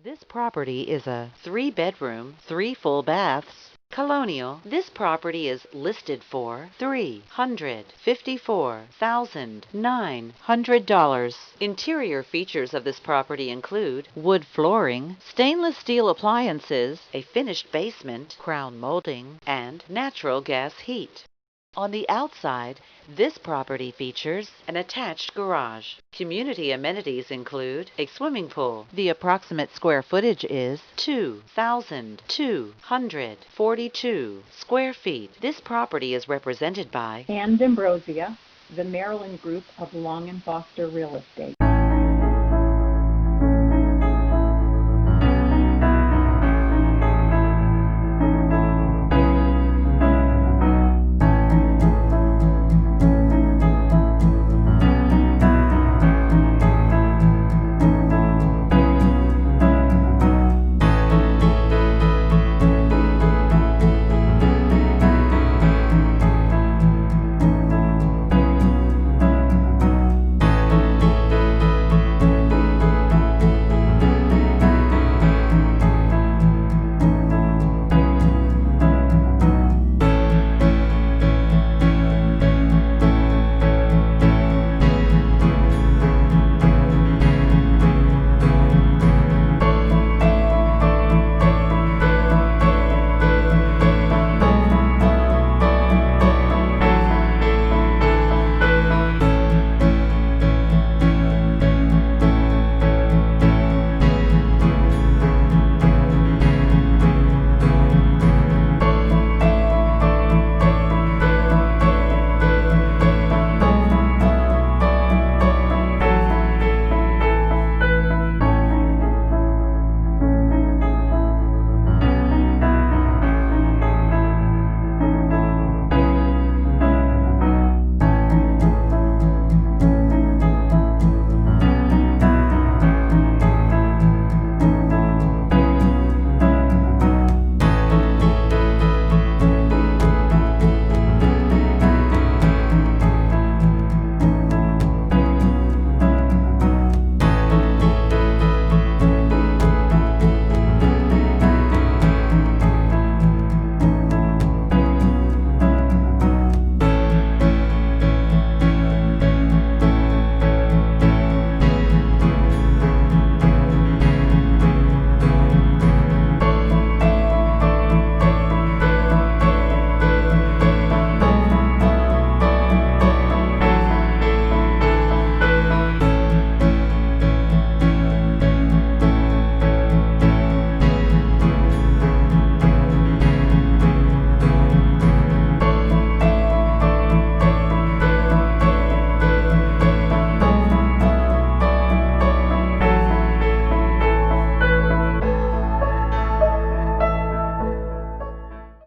This property is a 3-bedroom, 3 full baths, colonial. This property is listed for $354,900. Interior features of this property include wood flooring, stainless steel appliances, a finished basement, crown molding, and natural gas heat. On the outside, this property features an attached garage. Community amenities include a swimming pool. The approximate square footage is 2,242 square feet. This property is represented by Ann.dambrosia, the Maryland group of Long & Foster Real Estate.